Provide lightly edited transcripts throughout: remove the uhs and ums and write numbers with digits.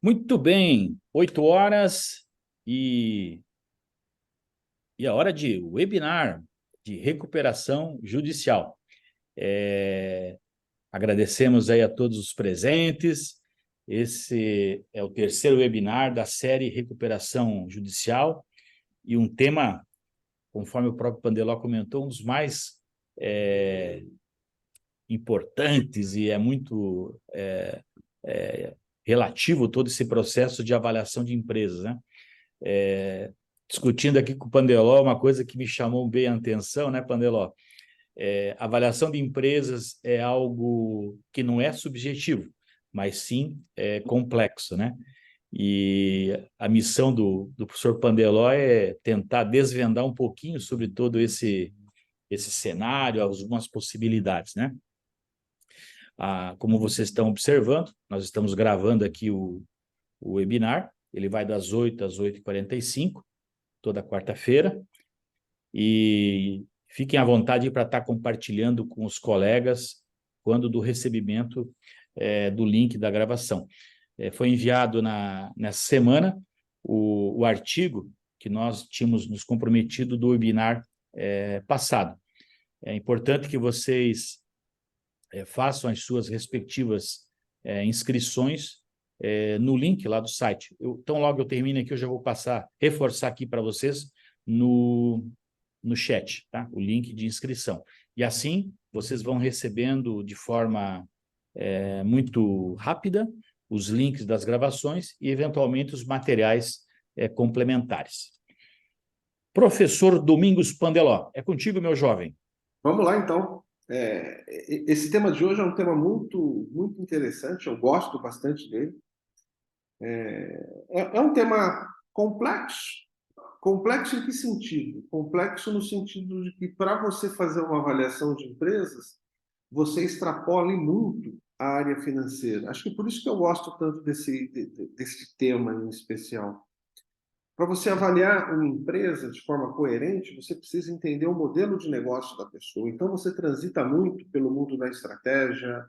Muito bem, 8 horas e, e a hora de webinar de recuperação judicial. Agradecemos aí a todos os presentes. Esse é o terceiro webinar da série Recuperação Judicial e um tema, conforme o próprio Pandeló comentou, um dos mais importantes e é muito relativo todo esse processo de avaliação de empresas, né? Discutindo aqui com o Pandeló, uma coisa que me chamou bem a atenção, né, Pandeló? Avaliação de empresas é algo que não é subjetivo, mas sim é complexo, né? E a missão do professor Pandeló é tentar desvendar um pouquinho sobre todo esse cenário, algumas possibilidades, né? Como vocês estão observando, nós estamos gravando aqui o webinar, ele vai das 8 às 8h45, toda quarta-feira, e fiquem à vontade para estar compartilhando com os colegas quando do recebimento do link da gravação. Foi enviado nessa semana o artigo que nós tínhamos nos comprometido do webinar passado. É importante que vocês façam as suas respectivas inscrições no link lá do site. Então, logo eu termino aqui, eu já vou reforçar aqui para vocês no chat, tá? O link de inscrição. E assim, vocês vão recebendo de forma muito rápida os links das gravações e, eventualmente, os materiais complementares. Professor Domingos Pandeló, é contigo, meu jovem. Vamos lá, então. Esse tema de hoje é um tema muito, muito interessante, eu gosto bastante dele. É um tema complexo. Complexo em que sentido? Complexo no sentido de que, para você fazer uma avaliação de empresas, você extrapole muito a área financeira. Acho que por isso que eu gosto tanto desse tema em especial. Para você avaliar uma empresa de forma coerente, você precisa entender o modelo de negócio da pessoa. Então, você transita muito pelo mundo da estratégia,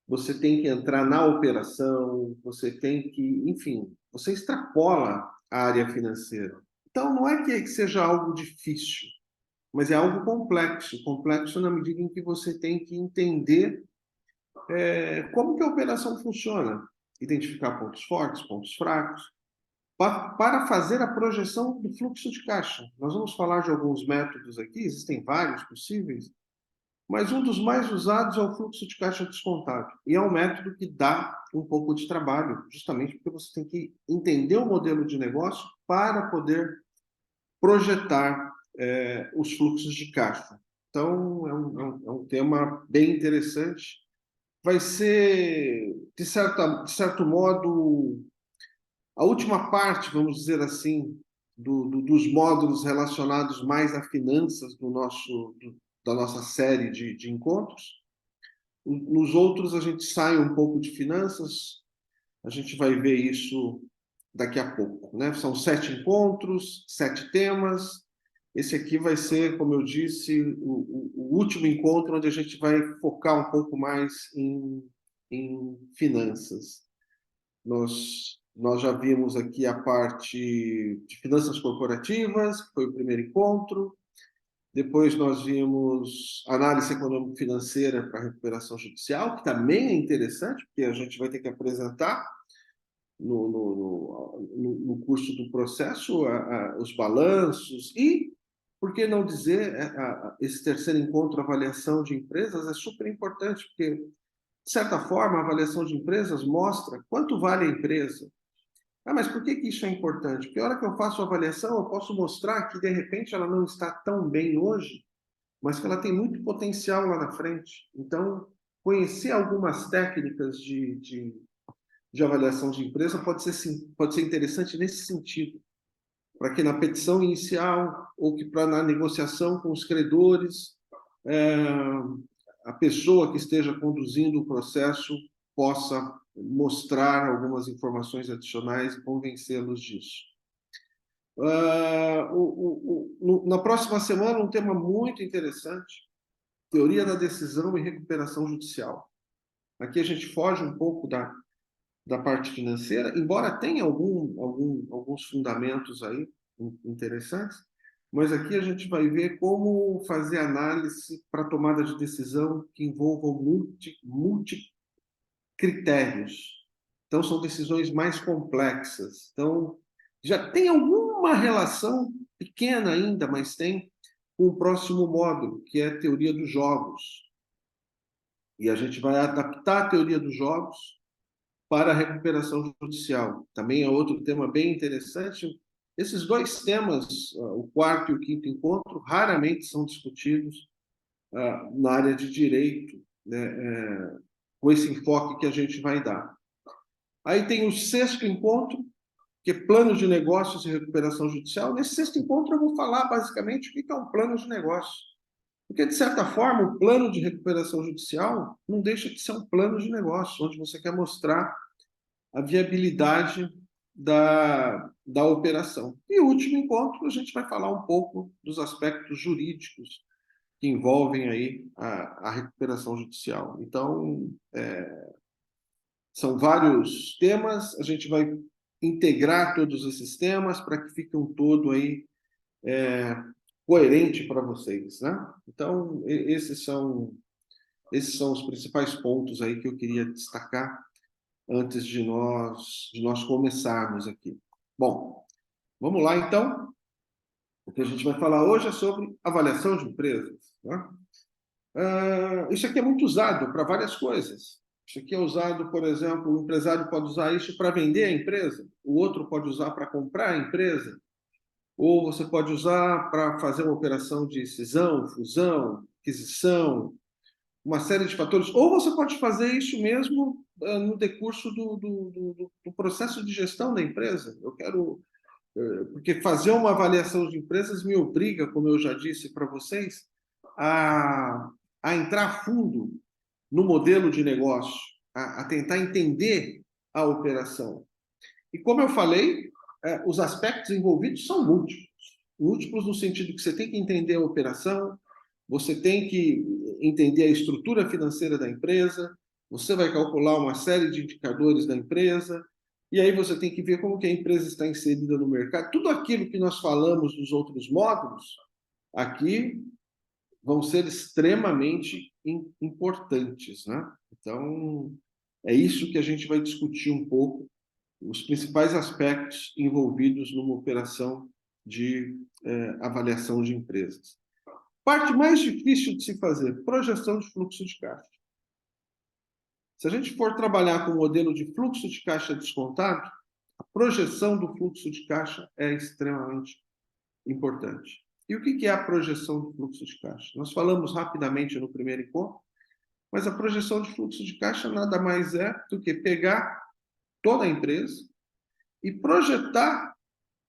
você tem que entrar na operação, você tem que, enfim, você extrapola a área financeira. Então, não é que seja algo difícil, mas é algo complexo. Complexo na medida em que você tem que entender como que a operação funciona, identificar pontos fortes, pontos fracos, para fazer a projeção do fluxo de caixa. Nós vamos falar de alguns métodos aqui, existem vários possíveis, mas um dos mais usados é o fluxo de caixa descontado. E é um método que dá um pouco de trabalho, justamente porque você tem que entender o modelo de negócio para poder projetar os fluxos de caixa. Então, é um tema bem interessante. Vai ser, de certo modo, a última parte, vamos dizer assim, dos módulos relacionados mais a finanças da nossa série de encontros. Nos outros, a gente sai um pouco de finanças, a gente vai ver isso daqui a pouco, né? São 7 encontros, 7 temas. Esse aqui vai ser, como eu disse, o último encontro onde a gente vai focar um pouco mais em finanças. Nós já vimos aqui a parte de finanças corporativas, que foi o primeiro encontro. Depois nós vimos análise econômico-financeira para recuperação judicial, que também é interessante, porque a gente vai ter que apresentar no curso do processo os balanços e, por que não dizer, esse terceiro encontro, avaliação de empresas, é super importante, porque, de certa forma, a avaliação de empresas mostra quanto vale a empresa. Mas por que isso é importante? Porque a hora que eu faço a avaliação, eu posso mostrar que, de repente, ela não está tão bem hoje, mas que ela tem muito potencial lá na frente. Então, conhecer algumas técnicas de avaliação de empresa pode ser interessante nesse sentido, para que na petição inicial ou que na negociação com os credores, a pessoa que esteja conduzindo o processo possa mostrar algumas informações adicionais e convencê-los disso. Na próxima semana, um tema muito interessante, teoria da decisão e recuperação judicial. Aqui a gente foge um pouco da parte financeira, embora tenha alguns fundamentos aí interessantes, mas aqui a gente vai ver como fazer análise para tomada de decisão que envolvam multicritérios. Então, são decisões mais complexas. Então, já tem alguma relação pequena ainda, mas tem com o próximo módulo, que é a teoria dos jogos. E a gente vai adaptar a teoria dos jogos para a recuperação judicial. Também é outro tema bem interessante. Esses dois temas, o quarto e o quinto encontro, raramente são discutidos na área de direito, né, com esse enfoque que a gente vai dar. Aí tem o sexto encontro, que é plano de negócios e recuperação judicial. Nesse sexto encontro eu vou falar basicamente o que é um plano de negócio. Porque, de certa forma, o plano de recuperação judicial não deixa de ser um plano de negócio, onde você quer mostrar a viabilidade da operação. E o último encontro, a gente vai falar um pouco dos aspectos jurídicos que envolvem aí a recuperação judicial. Então, são vários temas, a gente vai integrar todos esses temas para que fique um todo aí coerente para vocês, né? Então, esses são os principais pontos aí que eu queria destacar antes de nós começarmos aqui. Bom, vamos lá então. O que a gente vai falar hoje é sobre avaliação de empresas, né? Isso aqui é muito usado para várias coisas. Isso aqui é usado, por exemplo, o empresário pode usar isso para vender a empresa, o outro pode usar para comprar a empresa, ou você pode usar para fazer uma operação de cisão, fusão, aquisição, uma série de fatores. Ou você pode fazer isso mesmo no decurso do processo de gestão da empresa. Eu quero... Porque fazer uma avaliação de empresas me obriga, como eu já disse para vocês, a entrar a fundo no modelo de negócio, a tentar entender a operação. E como eu falei, os aspectos envolvidos são múltiplos. Múltiplos no sentido que você tem que entender a operação, você tem que entender a estrutura financeira da empresa, você vai calcular uma série de indicadores da empresa, e aí você tem que ver como que a empresa está inserida no mercado. Tudo aquilo que nós falamos nos outros módulos, aqui vão ser extremamente importantes, né? Então, é isso que a gente vai discutir um pouco, os principais aspectos envolvidos numa operação de avaliação de empresas. Parte mais difícil de se fazer, projeção de fluxo de caixa. Se a gente for trabalhar com o modelo de fluxo de caixa descontado, a projeção do fluxo de caixa é extremamente importante. E o que é a projeção do fluxo de caixa? Nós falamos rapidamente no primeiro encontro, mas a projeção de fluxo de caixa nada mais é do que pegar toda a empresa e projetar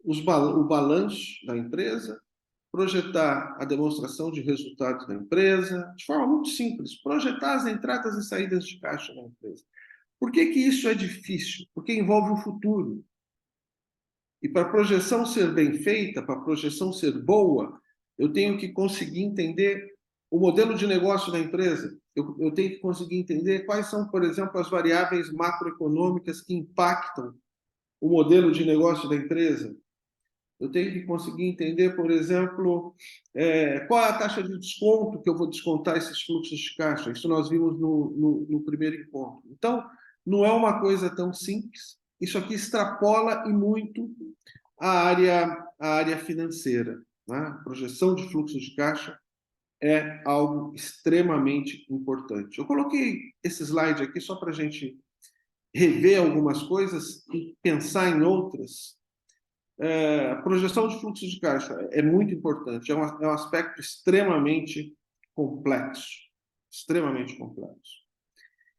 o balanço da empresa, projetar a demonstração de resultados da empresa, de forma muito simples, projetar as entradas e saídas de caixa da empresa. Por que isso é difícil? Porque envolve o futuro. E para a projeção ser bem feita, para a projeção ser boa, eu tenho que conseguir entender o modelo de negócio da empresa. Eu tenho que conseguir entender quais são, por exemplo, as variáveis macroeconômicas que impactam o modelo de negócio da empresa. Eu tenho que conseguir entender, por exemplo, qual é a taxa de desconto que eu vou descontar esses fluxos de caixa. Isso nós vimos no primeiro encontro. Então, não é uma coisa tão simples. Isso aqui extrapola e muito a área financeira, né? Projeção de fluxo de caixa é algo extremamente importante. Eu coloquei esse slide aqui só para a gente rever algumas coisas e pensar em outras. A projeção de fluxo de caixa é muito importante, é um aspecto extremamente complexo, extremamente complexo.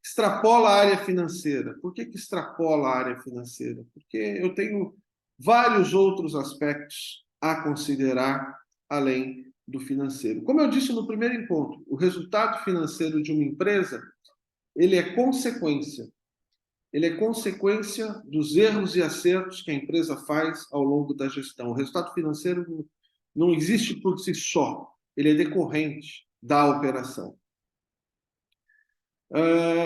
Extrapola a área financeira. Por que extrapola a área financeira? Porque eu tenho vários outros aspectos a considerar além do financeiro. Como eu disse no primeiro encontro, o resultado financeiro de uma empresa, ele é consequência. Ele é consequência dos erros e acertos que a empresa faz ao longo da gestão. O resultado financeiro não existe por si só, ele é decorrente da operação.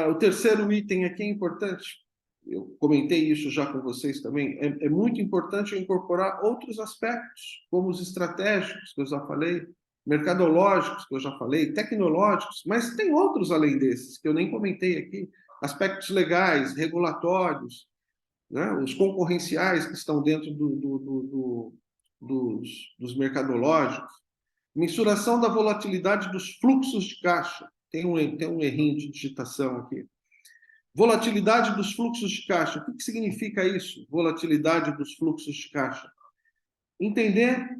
O terceiro item aqui é importante. eu comentei isso já com vocês também, é muito importante eu incorporar outros aspectos, como os estratégicos, que eu já falei, mercadológicos, que eu já falei, tecnológicos, mas tem outros além desses, que eu nem comentei aqui, aspectos legais, regulatórios, né? Os concorrenciais que estão dentro dos mercadológicos, mensuração da volatilidade dos fluxos de caixa, tem um errinho de digitação aqui. Volatilidade dos fluxos de caixa. O que significa isso? Volatilidade dos fluxos de caixa. Entender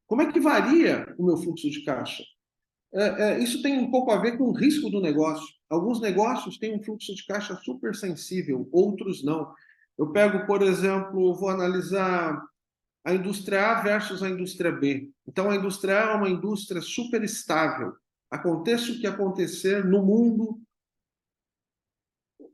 como é que varia o meu fluxo de caixa. Isso tem um pouco a ver com o risco do negócio. Alguns negócios têm um fluxo de caixa super sensível, outros não. Eu pego, por exemplo, vou analisar a indústria A versus a indústria B. Então, a indústria A é uma indústria super estável. Aconteça o que acontecer no mundo,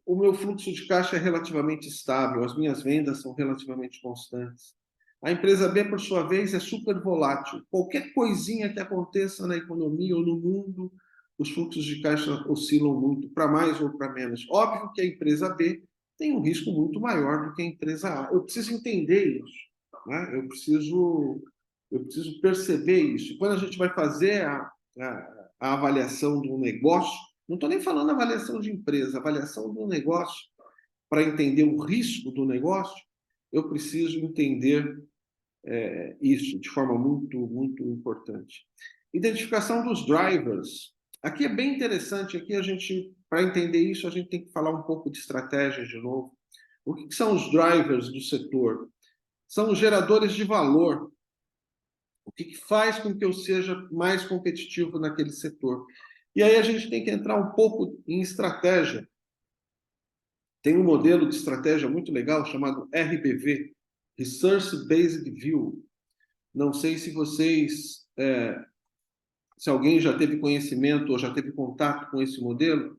o meu fluxo de caixa é relativamente estável, as minhas vendas são relativamente constantes. A empresa B, por sua vez, é super volátil. Qualquer coisinha que aconteça na economia ou no mundo, os fluxos de caixa oscilam muito, para mais ou para menos. Óbvio que a empresa B tem um risco muito maior do que a empresa A. Eu preciso entender isso, né? Eu preciso perceber isso. Quando a gente vai fazer a avaliação do negócio, não estou nem falando avaliação de empresa, avaliação do negócio, para entender o risco do negócio, eu preciso entender isso de forma muito, muito importante. Identificação dos drivers. Aqui é bem interessante, aqui para entender isso, a gente tem que falar um pouco de estratégia de novo. O que são os drivers do setor? São os geradores de valor. O que faz com que eu seja mais competitivo naquele setor? E aí a gente tem que entrar um pouco em estratégia. Tem um modelo de estratégia muito legal chamado RBV, Research Based View. Não sei se vocês, se alguém já teve conhecimento ou já teve contato com esse modelo,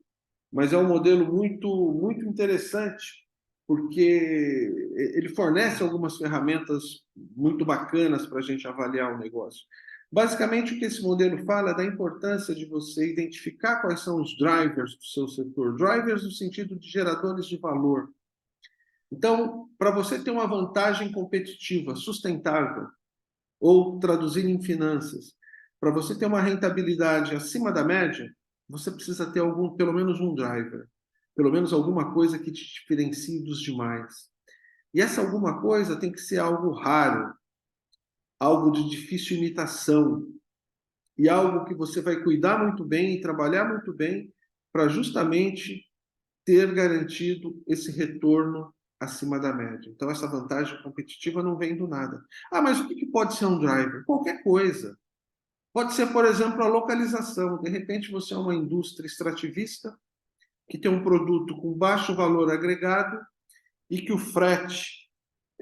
mas é um modelo muito, muito interessante, porque ele fornece algumas ferramentas muito bacanas para a gente avaliar o negócio. Basicamente, o que esse modelo fala é da importância de você identificar quais são os drivers do seu setor. Drivers no sentido de geradores de valor. Então, para você ter uma vantagem competitiva sustentável, ou traduzindo em finanças, para você ter uma rentabilidade acima da média, você precisa ter pelo menos um driver, pelo menos alguma coisa que te diferencie dos demais. E essa alguma coisa tem que ser algo raro, algo de difícil imitação, e algo que você vai cuidar muito bem e trabalhar muito bem para justamente ter garantido esse retorno acima da média. Então, essa vantagem competitiva não vem do nada. Ah, mas o que pode ser um driver? Qualquer coisa. Pode ser, por exemplo, a localização. De repente, você é uma indústria extrativista que tem um produto com baixo valor agregado e que o frete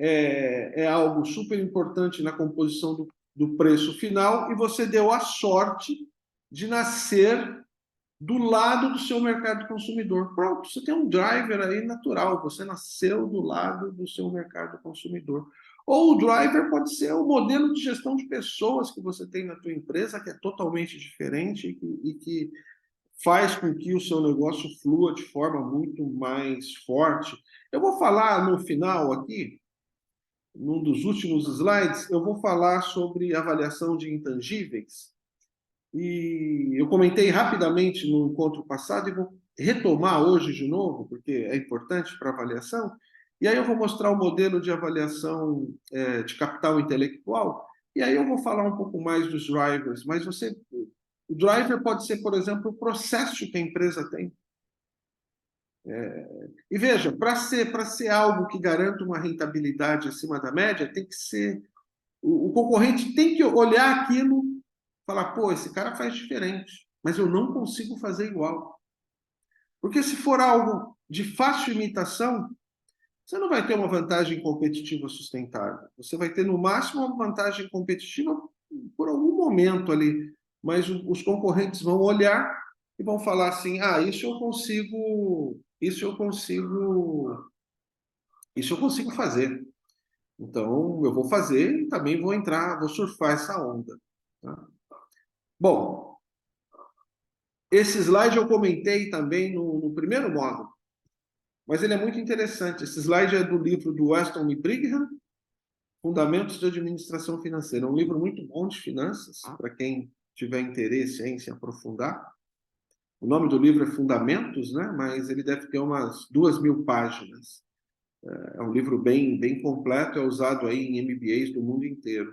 é algo super importante na composição do preço final, e você deu a sorte de nascer do lado do seu mercado consumidor. Pronto, você tem um driver aí natural, você nasceu do lado do seu mercado consumidor. Ou o driver pode ser o modelo de gestão de pessoas que você tem na tua empresa, que é totalmente diferente e que faz com que o seu negócio flua de forma muito mais forte. Eu vou falar no final aqui, num dos últimos slides, eu vou falar sobre avaliação de intangíveis. E eu comentei rapidamente no encontro passado e vou retomar hoje de novo, porque é importante para avaliação. E aí eu vou mostrar o modelo de avaliação de capital intelectual. E aí eu vou falar um pouco mais dos drivers. Mas o driver pode ser, por exemplo, o processo que a empresa tem. E veja, para ser algo que garanta uma rentabilidade acima da média, tem que ser. O concorrente tem que olhar aquilo e falar, pô, esse cara faz diferente, mas eu não consigo fazer igual. Porque se for algo de fácil imitação, você não vai ter uma vantagem competitiva sustentável. Você vai ter, no máximo, uma vantagem competitiva por algum momento ali. Mas os concorrentes vão olhar e vão falar assim, isso eu consigo fazer. Então, eu vou fazer e também vou entrar, vou surfar essa onda. Tá? Bom, esse slide eu comentei também no primeiro módulo. mas ele é muito interessante. Esse slide é do livro do Weston e Brigham, Fundamentos de Administração Financeira. É um livro muito bom de finanças, para quem tiver interesse em se aprofundar. O nome do livro é Fundamentos, né? Mas ele deve ter umas 2.000 páginas. É um livro bem completo, é usado aí em MBAs do mundo inteiro.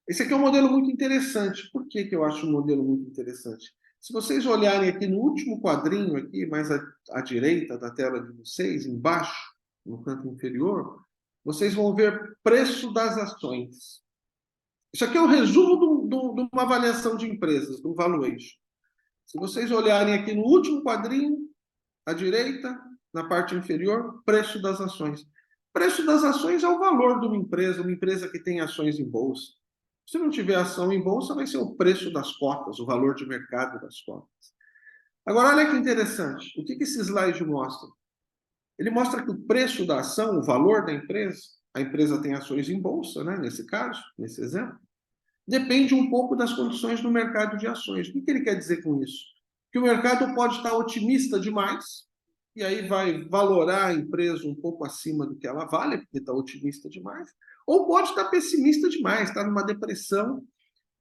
Esse aqui é um modelo muito interessante. Por que eu acho um modelo muito interessante? Se vocês olharem aqui no último quadrinho, aqui mais à direita da tela de vocês, embaixo, no canto inferior, vocês vão ver preço das ações. Isso aqui é o resumo de uma avaliação de empresas, do valuation. Se vocês olharem aqui no último quadrinho, à direita, na parte inferior, preço das ações. Preço das ações é o valor de uma empresa que tem ações em bolsa. Se não tiver ação em bolsa, vai ser o preço das cotas, o valor de mercado das cotas. Agora, olha que interessante. O que esse slide mostra? Ele mostra que o preço da ação, o valor da empresa, a empresa tem ações em bolsa, né, nesse caso, nesse exemplo, depende um pouco das condições do mercado de ações. O que ele quer dizer com isso? Que o mercado pode estar otimista demais, e aí vai valorar a empresa um pouco acima do que ela vale, porque está otimista demais, ou pode estar pessimista demais, está numa depressão,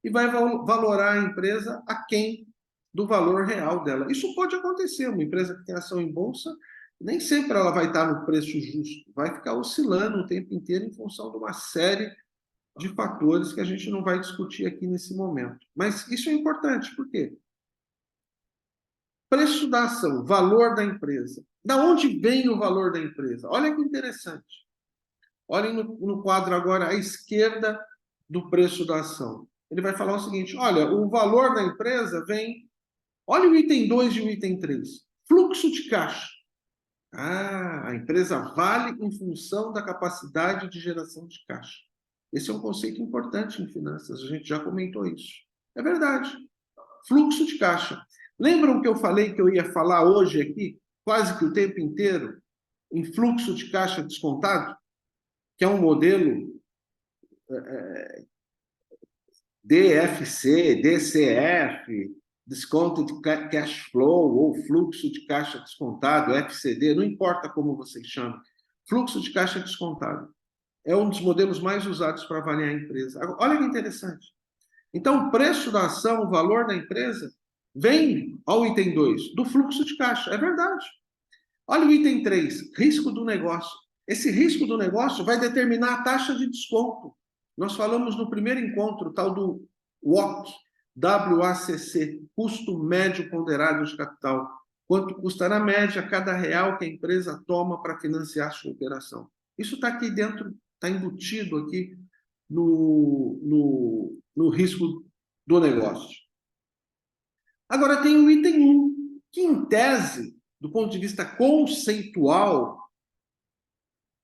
e vai valorar a empresa aquém do valor real dela. Isso pode acontecer, uma empresa que tem ação em bolsa, nem sempre ela vai estar no preço justo, vai ficar oscilando o tempo inteiro em função de uma série de fatores que a gente não vai discutir aqui nesse momento. Mas isso é importante, por quê? Preço da ação, valor da empresa. Da onde vem o valor da empresa? Olha que interessante. Olhem no quadro agora à esquerda do preço da ação. Ele vai falar o seguinte, olha, o valor da empresa vem... Olha o item 2 e o item 3. Fluxo de caixa. A empresa vale em função da capacidade de geração de caixa. Esse é um conceito importante em finanças, a gente já comentou isso. É verdade. Fluxo de caixa. Lembram que eu falei que eu ia falar hoje aqui, quase que o tempo inteiro, em fluxo de caixa descontado? Que é um modelo DFC, DCF, Discounted Cash Flow, ou fluxo de caixa descontado, FCD, não importa como vocês chamam. Fluxo de caixa descontado. É um dos modelos mais usados para avaliar a empresa. Olha que interessante. Então, o preço da ação, o valor da empresa, vem ao item 2, do fluxo de caixa. É verdade. Olha o item 3, risco do negócio. Esse risco do negócio vai determinar a taxa de desconto. Nós falamos no primeiro encontro, tal do WACC, WACC, custo médio ponderado de capital. Quanto custa na média cada real que a empresa toma para financiar a sua operação. Isso está aqui dentro, está embutido aqui no risco do negócio. Agora tem o item 1, que em tese, do ponto de vista conceitual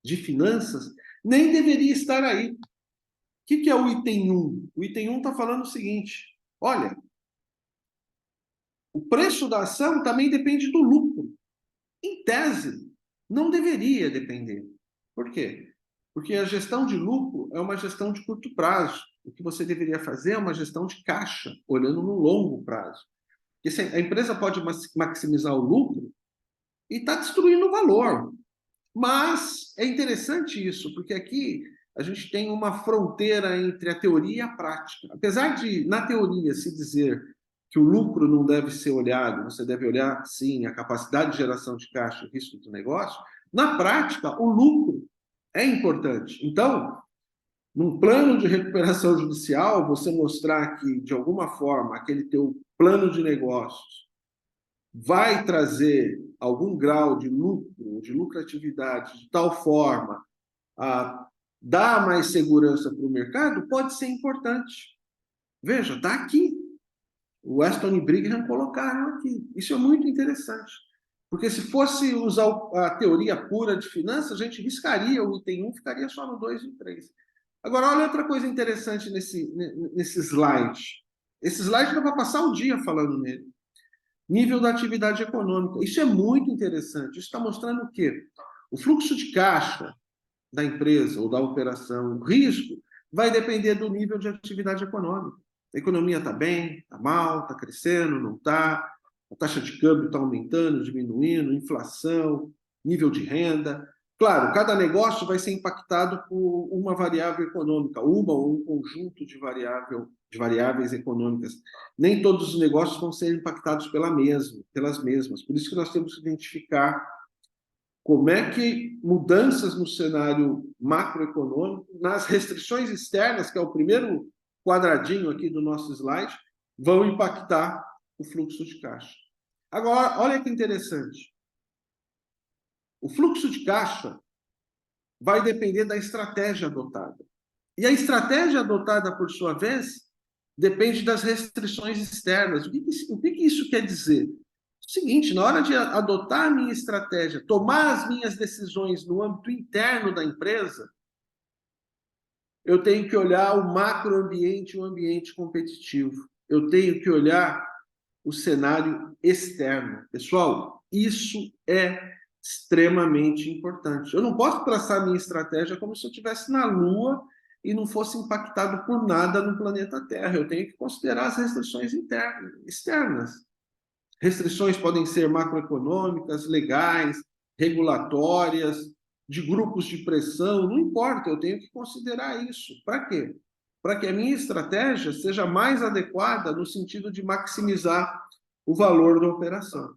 de finanças, nem deveria estar aí. O que é o item 1? O item 1 está falando o seguinte, olha, o preço da ação também depende do lucro. Em tese, não deveria depender. Por quê? Porque a gestão de lucro é uma gestão de curto prazo. O que você deveria fazer é uma gestão de caixa, olhando no longo prazo. Porque a empresa pode maximizar o lucro e está destruindo o valor. Mas é interessante isso, porque aqui a gente tem uma fronteira entre a teoria e a prática. Apesar de, na teoria, se dizer que o lucro não deve ser olhado, você deve olhar, sim, a capacidade de geração de caixa e o risco do negócio, na prática, o lucro é importante. Então, num plano de recuperação judicial, você mostrar que, de alguma forma, aquele teu plano de negócios vai trazer algum grau de lucro, de lucratividade, de tal forma a dar mais segurança para o mercado, pode ser importante. Veja, está aqui. O Weston e Brigham colocaram aqui. Isso é muito interessante. Porque se fosse usar a teoria pura de finanças, a gente riscaria o item 1, ficaria só no 2 e no 3. Agora, olha outra coisa interessante nesse slide. Esse slide dá para passar o dia falando nele. Nível da atividade econômica. Isso é muito interessante. Isso está mostrando o quê? O fluxo de caixa da empresa ou da operação, o risco, vai depender do nível de atividade econômica. A economia está bem, está mal, está crescendo, não está, a taxa de câmbio está aumentando, diminuindo, inflação. nível de renda. Claro, cada negócio vai ser impactado por uma variável econômica, uma ou um conjunto de variáveis econômicas. Nem todos os negócios vão ser impactados pelas mesmas. Por isso que nós temos que identificar como é que mudanças no cenário macroeconômico, nas restrições externas, que é o primeiro quadradinho aqui do nosso slide, vão impactar o fluxo de caixa. Agora, olha que interessante. O fluxo de caixa vai depender da estratégia adotada. E a estratégia adotada, por sua vez, depende das restrições externas. O que isso quer dizer? O seguinte, na hora de adotar a minha estratégia, tomar as minhas decisões no âmbito interno da empresa, eu tenho que olhar o macroambiente e o ambiente competitivo. Eu tenho que olhar o cenário externo. Pessoal, isso é extremamente importante. Eu não posso traçar minha estratégia como se eu estivesse na Lua e não fosse impactado por nada no planeta Terra. Eu tenho que considerar as restrições externas. Restrições podem ser macroeconômicas, legais, regulatórias, de grupos de pressão, não importa, eu tenho que considerar isso. Para quê? Para que a minha estratégia seja mais adequada no sentido de maximizar o valor da operação.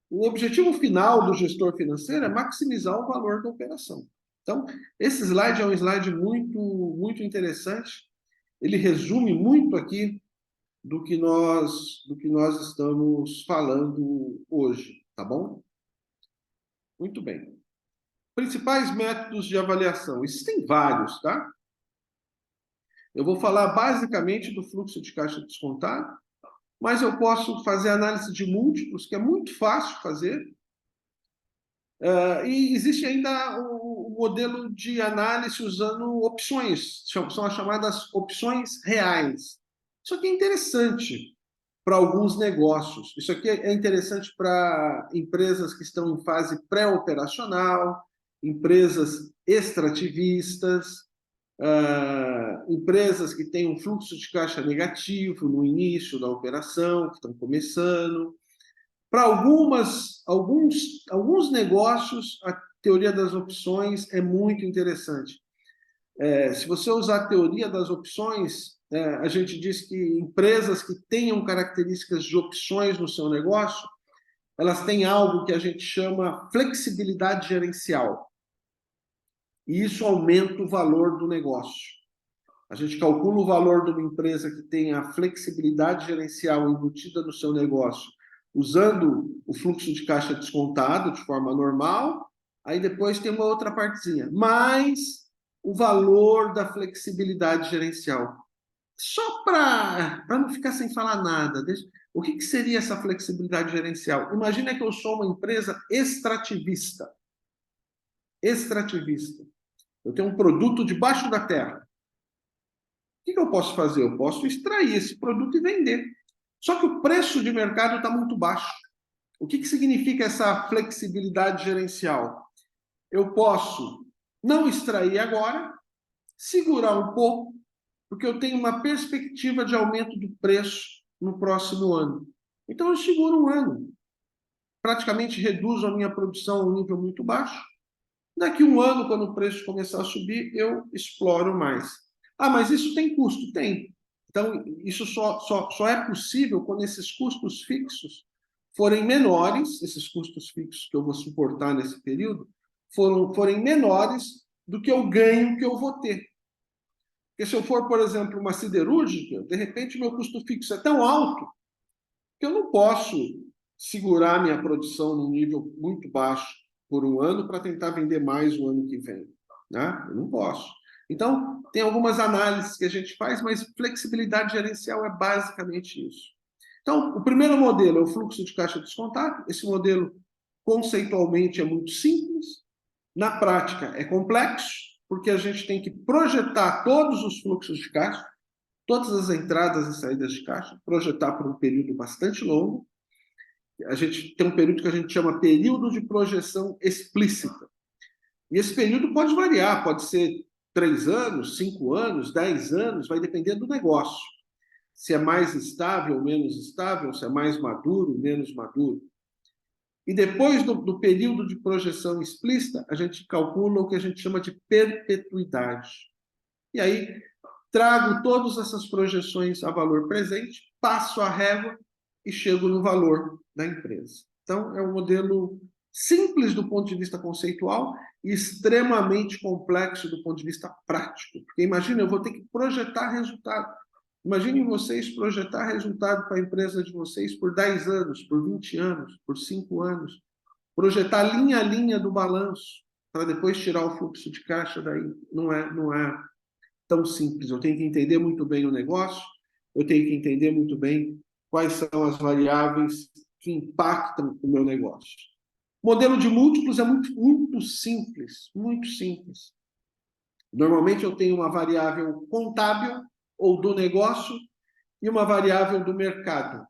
O objetivo final do gestor financeiro é maximizar o valor da operação. Então, esse slide é um slide muito interessante. Ele resume muito aqui do que nós estamos falando hoje, tá bom? Muito bem. Principais métodos de avaliação. Existem vários, tá? Eu vou falar basicamente do fluxo de caixa descontado, mas eu posso fazer análise de múltiplos, que é muito fácil fazer. E existe ainda o modelo de análise usando opções, são as chamadas opções reais. Isso aqui é interessante para alguns negócios. Isso aqui é interessante para empresas que estão em fase pré-operacional, empresas extrativistas, empresas que têm um fluxo de caixa negativo no início da operação, que estão começando. Para alguns negócios, a teoria das opções é muito interessante. Se você usar a teoria das opções, a gente diz que empresas que tenham características de opções no seu negócio, elas têm algo que a gente chama flexibilidade gerencial. E isso aumenta o valor do negócio. A gente calcula o valor de uma empresa que tem a flexibilidade gerencial embutida no seu negócio, usando o fluxo de caixa descontado de forma normal, aí depois tem uma outra partezinha, mais o valor da flexibilidade gerencial. Só para não ficar sem falar nada, o que seria essa flexibilidade gerencial? Imagina que eu sou uma empresa extrativista. Extrativista. Eu tenho um produto debaixo da terra. O que eu posso fazer? Eu posso extrair esse produto e vender. Só que o preço de mercado está muito baixo. O que significa essa flexibilidade gerencial? Eu posso não extrair agora, segurar um pouco, porque eu tenho uma perspectiva de aumento do preço no próximo ano. Então, eu seguro um ano. Praticamente reduzo a minha produção a um nível muito baixo. Daqui a um ano, quando o preço começar a subir, eu exploro mais. Ah, mas isso tem custo? Tem. Então, isso só é possível quando esses custos fixos forem menores, esses custos fixos que eu vou suportar nesse período, forem menores do que o ganho que eu vou ter. Porque se eu for, por exemplo, uma siderúrgica, de repente meu custo fixo é tão alto que eu não posso segurar minha produção num nível muito baixo por um ano para tentar vender mais o ano que vem. Né? Eu não posso. Então, tem algumas análises que a gente faz, mas flexibilidade gerencial é basicamente isso. Então, o primeiro modelo é o fluxo de caixa descontado. Esse modelo, conceitualmente, é muito simples. Na prática, é complexo, porque a gente tem que projetar todos os fluxos de caixa, todas as entradas e saídas de caixa, projetar por um período bastante longo. A gente tem um período que a gente chama período de projeção explícita. E esse período pode variar, pode ser 3 anos, 5 anos, 10 anos, vai depender do negócio. Se é mais estável, menos estável, se é mais maduro, menos maduro. E depois do período de projeção explícita, a gente calcula o que a gente chama de perpetuidade. E aí, trago todas essas projeções a valor presente, passo a régua e chego no valor da empresa. Então, é um modelo simples do ponto de vista conceitual e extremamente complexo do ponto de vista prático. Porque imagina, eu vou ter que projetar resultado. Imaginem vocês projetar resultado para a empresa de vocês por 10 anos, por 20 anos, por 5 anos. Projetar linha a linha do balanço, para depois tirar o fluxo de caixa daí. Não é tão simples. Eu tenho que entender muito bem o negócio, eu tenho que entender muito bem quais são as variáveis que impactam o meu negócio. O modelo de múltiplos é muito simples, muito simples. Normalmente eu tenho uma variável contábil ou do negócio e uma variável do mercado.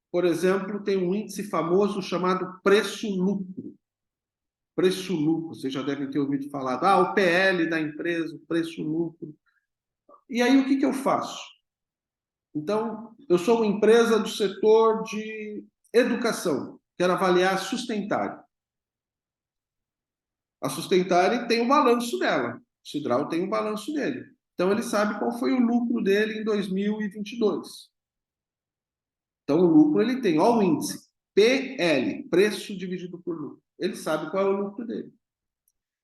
Por exemplo, tem um índice famoso chamado preço-lucro. Preço-lucro, vocês já devem ter ouvido falar. O PL da empresa, o preço-lucro. E aí, o que eu faço? Então, eu sou uma empresa do setor de educação. Quero avaliar a Sustentare. A Sustentare tem o balanço dela. O Cidral tem o balanço dele. Então, ele sabe qual foi o lucro dele em 2022. Então, o lucro ele tem, olha o índice, PL, preço dividido por lucro. Ele sabe qual é o lucro dele.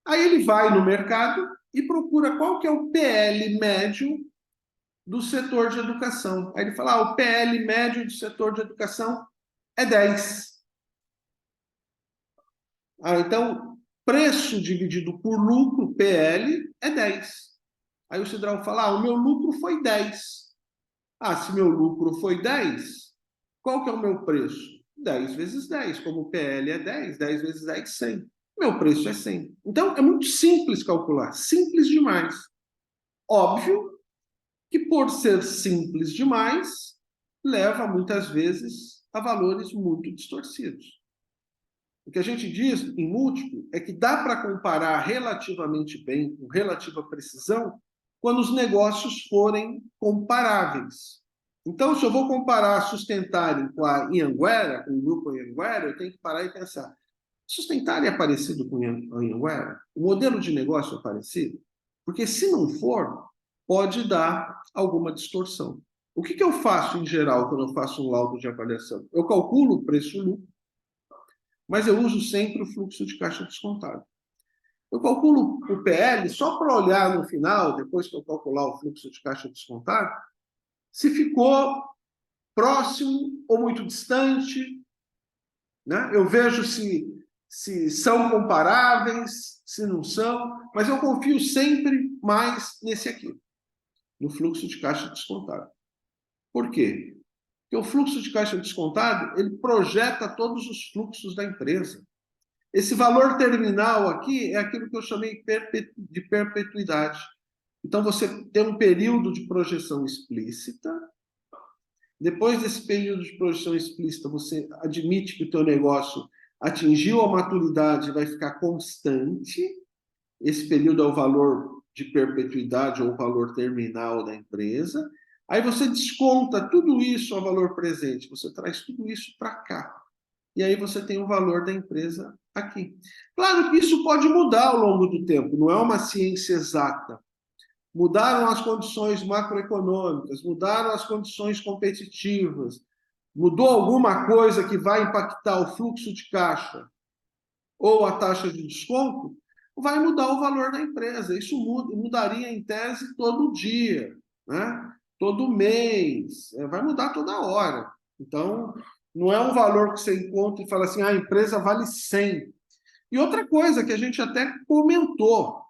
Aí ele vai no mercado e procura qual que é o PL médio do setor de educação. Aí ele fala, o PL médio do setor de educação é 10. Então, preço dividido por lucro, PL, é 10. Aí o Cidral fala, o meu lucro foi 10. Se meu lucro foi 10, qual que é o meu preço? 10 vezes 10. Como o PL é 10, 10 vezes 10, 100. Meu preço é 100. Então, é muito simples calcular. Simples demais. Óbvio que, por ser simples demais, leva, muitas vezes, a valores muito distorcidos. O que a gente diz em múltiplo é que dá para comparar relativamente bem, com relativa precisão, quando os negócios forem comparáveis. Então, se eu vou comparar a Sustentare com a Anhanguera, com o grupo Anhanguera, eu tenho que parar e pensar, Sustentare é parecido com a Anhanguera? O modelo de negócio é parecido? Porque se não for, pode dar alguma distorção. O que eu faço em geral quando eu faço um laudo de avaliação? Eu calculo o preço-lucro, mas eu uso sempre o fluxo de caixa descontado. Eu calculo o PL só para olhar no final, depois que eu calcular o fluxo de caixa descontado, se ficou próximo ou muito distante, né? Eu vejo se são comparáveis, se não são, mas eu confio sempre mais nesse aqui, no fluxo de caixa descontado. Por quê? Porque o fluxo de caixa descontado, ele projeta todos os fluxos da empresa. Esse valor terminal aqui é aquilo que eu chamei de perpetuidade. Então, você tem um período de projeção explícita. Depois desse período de projeção explícita, você admite que o teu negócio atingiu a maturidade e vai ficar constante. Esse período é o valor de perpetuidade ou o valor terminal da empresa. Aí você desconta tudo isso a valor presente. Você traz tudo isso para cá. E aí você tem o valor da empresa aqui. Claro que isso pode mudar ao longo do tempo, não é uma ciência exata. Mudaram as condições macroeconômicas, mudaram as condições competitivas, mudou alguma coisa que vai impactar o fluxo de caixa ou a taxa de desconto, vai mudar o valor da empresa. Isso mudaria, em tese, todo dia, né? Todo mês, vai mudar toda hora. Então, não é um valor que você encontra e fala assim, a empresa vale 100. E outra coisa que a gente até comentou,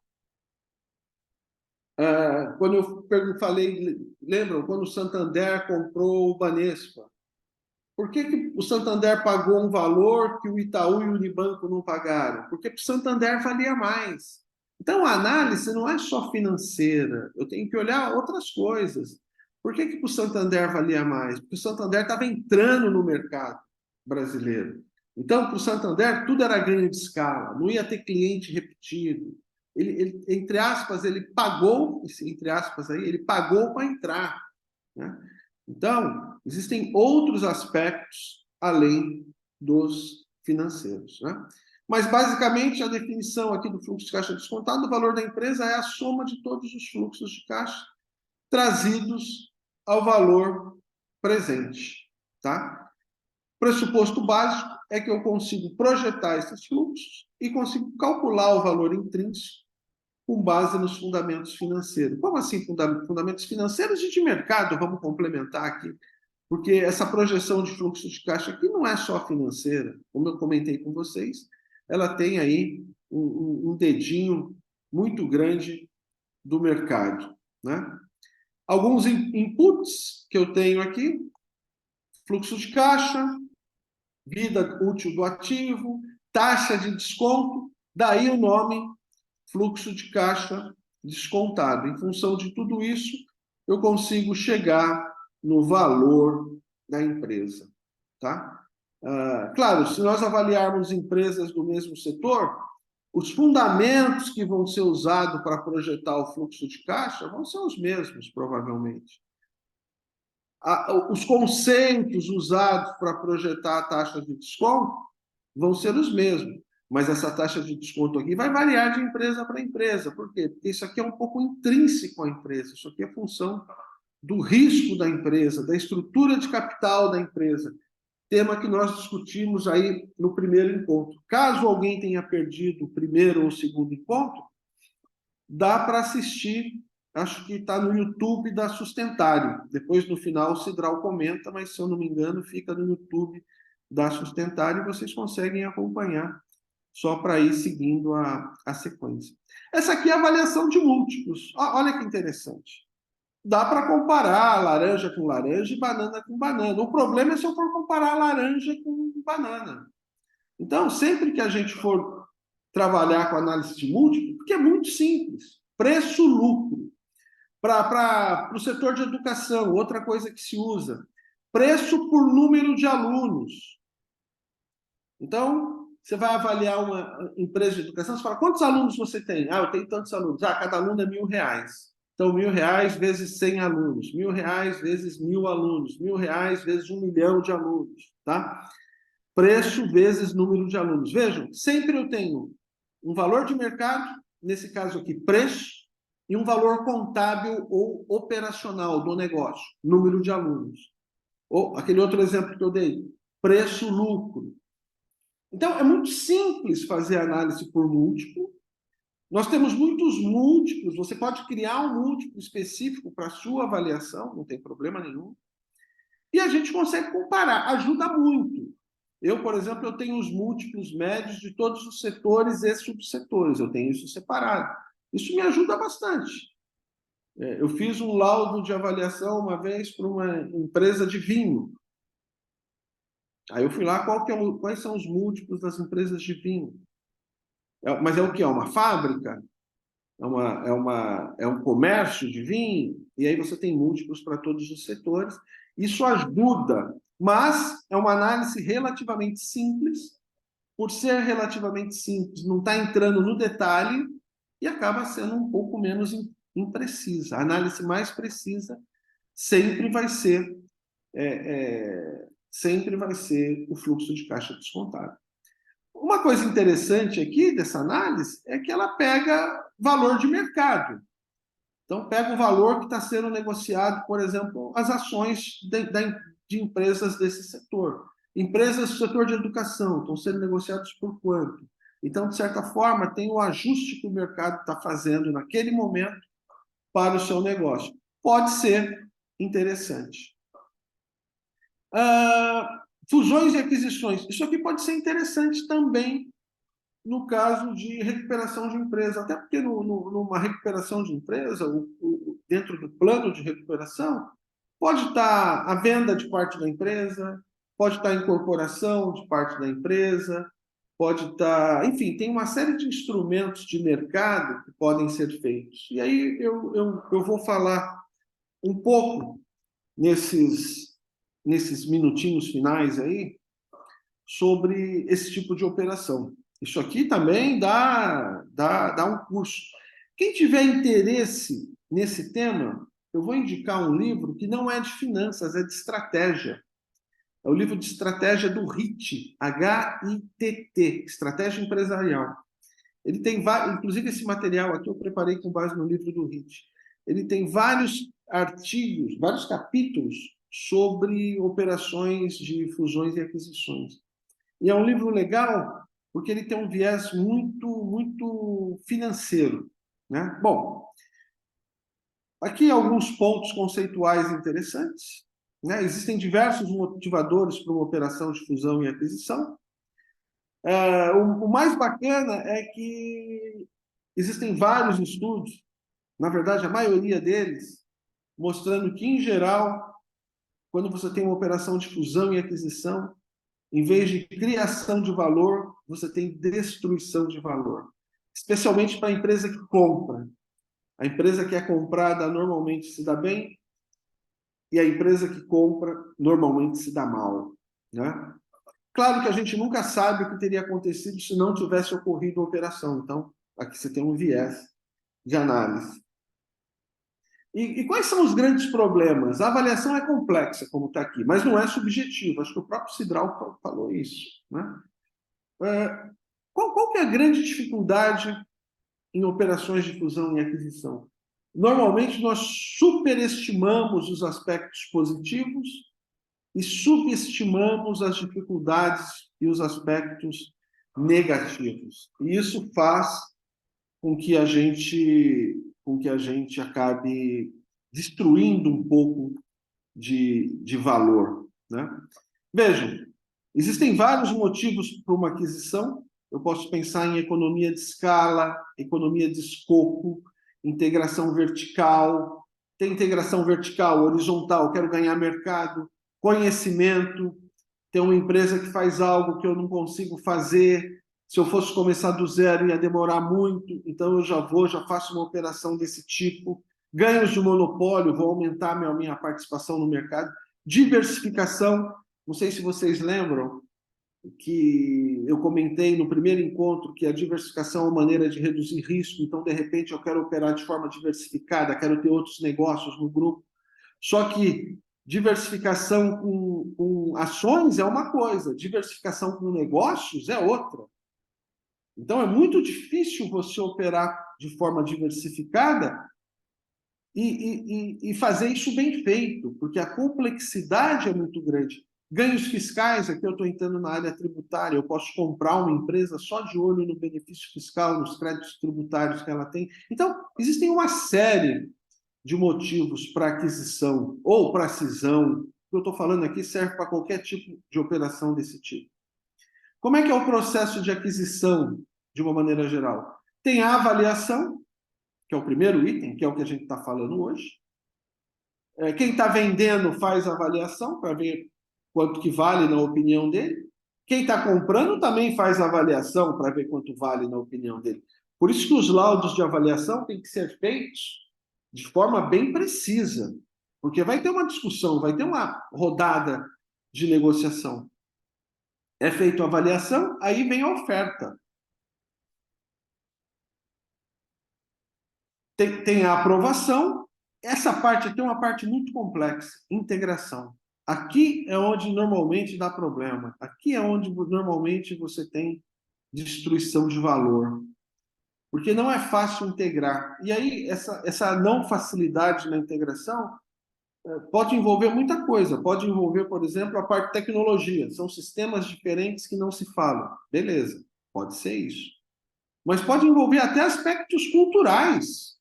quando eu falei, lembram, quando o Santander comprou o Banespa, por que o Santander pagou um valor que o Itaú e o Unibanco não pagaram? Porque o Santander valia mais. Então, a análise não é só financeira, eu tenho que olhar outras coisas. Por que o Santander valia mais? Porque o Santander estava entrando no mercado brasileiro. Então, para o Santander, tudo era ganho de escala, não ia ter cliente repetido. Ele, entre aspas, ele pagou, entre aspas aí, ele pagou para entrar, né? Então, existem outros aspectos além dos financeiros, né? Mas, basicamente, a definição aqui do fluxo de caixa descontado, o valor da empresa é a soma de todos os fluxos de caixa trazidos ao valor presente, tá? Pressuposto básico é que eu consigo projetar esses fluxos e consigo calcular o valor intrínseco com base nos fundamentos financeiros. Como assim fundamentos financeiros e de mercado? Vamos complementar aqui, porque essa projeção de fluxo de caixa aqui não é só financeira, como eu comentei com vocês, ela tem aí um dedinho muito grande do mercado, né? Alguns inputs que eu tenho aqui: fluxo de caixa, vida útil do ativo, taxa de desconto, daí o nome fluxo de caixa descontado. Em função de tudo isso, eu consigo chegar no valor da empresa, tá? Claro, se nós avaliarmos empresas do mesmo setor, os fundamentos que vão ser usados para projetar o fluxo de caixa vão ser os mesmos, provavelmente. Os conceitos usados para projetar a taxa de desconto vão ser os mesmos, mas essa taxa de desconto aqui vai variar de empresa para empresa. Por quê? Porque isso aqui é um pouco intrínseco à empresa, isso aqui é função do risco da empresa, da estrutura de capital da empresa, tema que nós discutimos aí no primeiro encontro. Caso alguém tenha perdido o primeiro ou o segundo encontro, dá para assistir, acho que está no YouTube da Sustentário. Depois, no final, o Cidral comenta, mas, se eu não me engano, fica no YouTube da Sustentário e vocês conseguem acompanhar, só para ir seguindo a sequência. Essa aqui é a avaliação de múltiplos. Olha que interessante. Dá para comparar laranja com laranja e banana com banana. O problema é se eu for comparar laranja com banana. Então, sempre que a gente for trabalhar com análise de múltiplo, porque é muito simples, preço-lucro. Para o setor de educação, outra coisa que se usa, preço por número de alunos. Então, você vai avaliar uma empresa de educação, você fala: quantos alunos você tem? Eu tenho tantos alunos. Cada aluno é R$1.000. Então, R$1.000 vezes 100 alunos, R$1.000 vezes 1.000 alunos, R$1.000 vezes 1 milhão de alunos, tá? Preço vezes número de alunos. Vejam, sempre eu tenho um valor de mercado, nesse caso aqui, preço, e um valor contábil ou operacional do negócio, número de alunos. Ou aquele outro exemplo que eu dei, preço-lucro. Então, é muito simples fazer análise por múltiplo. Nós temos muitos múltiplos, você pode criar um múltiplo específico para a sua avaliação, não tem problema nenhum. E a gente consegue comparar, ajuda muito. Eu, por exemplo, eu tenho os múltiplos médios de todos os setores e subsetores, eu tenho isso separado. Isso me ajuda bastante. Eu fiz um laudo de avaliação uma vez para uma empresa de vinho. Aí eu fui lá, quais são os múltiplos das empresas de vinho? Mas é o que? É uma fábrica? É um comércio de vinho? E aí você tem múltiplos para todos os setores. Isso ajuda, mas é uma análise relativamente simples. Por ser relativamente simples, não está entrando no detalhe e acaba sendo um pouco menos imprecisa. A análise mais precisa sempre vai ser o fluxo de caixa descontado. Uma coisa interessante aqui dessa análise é que ela pega valor de mercado. Então, pega o valor que está sendo negociado, por exemplo, as ações de empresas desse setor. Empresas do setor de educação estão sendo negociadas por quanto? Então, de certa forma, tem o ajuste que o mercado está fazendo naquele momento para o seu negócio. Pode ser interessante. Fusões e aquisições. Isso aqui pode ser interessante também no caso de recuperação de empresa, até porque numa recuperação de empresa, dentro do plano de recuperação, pode estar a venda de parte da empresa, pode estar a incorporação de parte da empresa, pode estar... Enfim, tem uma série de instrumentos de mercado que podem ser feitos. E aí eu vou falar um pouco nesses minutinhos finais aí sobre esse tipo de operação. Isso aqui também dá um curso. Quem tiver interesse nesse tema, eu vou indicar um livro que não é de finanças, é de estratégia. É o livro de estratégia do HITT, H-I-T-T, Estratégia Empresarial. Ele tem vários, inclusive esse material aqui eu preparei com base no livro do HITT. Ele tem vários artigos, vários capítulos sobre operações de fusões e aquisições. E é um livro legal porque ele tem um viés muito financeiro, né? Bom, aqui alguns pontos conceituais interessantes, né? Existem diversos motivadores para uma operação de fusão e aquisição. O mais bacana é que existem vários estudos, na verdade a maioria deles, mostrando que, em geral, quando você tem uma operação de fusão e aquisição, em vez de criação de valor, você tem destruição de valor. Especialmente para a empresa que compra. A empresa que é comprada normalmente se dá bem e a empresa que compra normalmente se dá mal, né? Claro que a gente nunca sabe o que teria acontecido se não tivesse ocorrido a operação. Então, aqui você tem um viés de análise. E quais são os grandes problemas? A avaliação é complexa, como está aqui, mas não é subjetiva. Acho que o próprio Sidral falou isso, né? Qual que é a grande dificuldade em operações de fusão e aquisição? Normalmente, nós superestimamos os aspectos positivos e subestimamos as dificuldades e os aspectos negativos. E isso faz com que a gente acabe destruindo um pouco de valor, né? Vejam, existem vários motivos para uma aquisição. Eu posso pensar em economia de escala, economia de escopo, integração vertical. Tem integração vertical, horizontal, quero ganhar mercado, conhecimento, ter uma empresa que faz algo que eu não consigo fazer. Se eu fosse começar do zero, ia demorar muito, então eu já faço uma operação desse tipo. Ganhos de monopólio, vou aumentar a minha participação no mercado. Diversificação, não sei se vocês lembram que eu comentei no primeiro encontro que a diversificação é uma maneira de reduzir risco, então, de repente, eu quero operar de forma diversificada, quero ter outros negócios no grupo. Só que diversificação com ações é uma coisa, diversificação com negócios é outra. Então, é muito difícil você operar de forma diversificada e fazer isso bem feito, porque a complexidade é muito grande. Ganhos fiscais, aqui eu estou entrando na área tributária, eu posso comprar uma empresa só de olho no benefício fiscal, nos créditos tributários que ela tem. Então, existem uma série de motivos para aquisição ou para cisão. O que eu estou falando aqui serve para qualquer tipo de operação desse tipo. Como é que é o processo de aquisição, de uma maneira geral? Tem a avaliação, que é o primeiro item, que é o que a gente está falando hoje. Quem está vendendo faz a avaliação para ver quanto que vale na opinião dele. Quem está comprando também faz a avaliação para ver quanto vale na opinião dele. Por isso que os laudos de avaliação têm que ser feitos de forma bem precisa, porque vai ter uma discussão, vai ter uma rodada de negociação. É feita a avaliação, aí vem a oferta. Tem a aprovação. Essa parte aqui é uma parte muito complexa, integração. Aqui é onde normalmente dá problema. Aqui é onde normalmente você tem destruição de valor. Porque não é fácil integrar. E aí, essa não facilidade na integração pode envolver muita coisa. Pode envolver, por exemplo, a parte de tecnologia. São sistemas diferentes que não se falam. Beleza, pode ser isso. Mas pode envolver até aspectos culturais,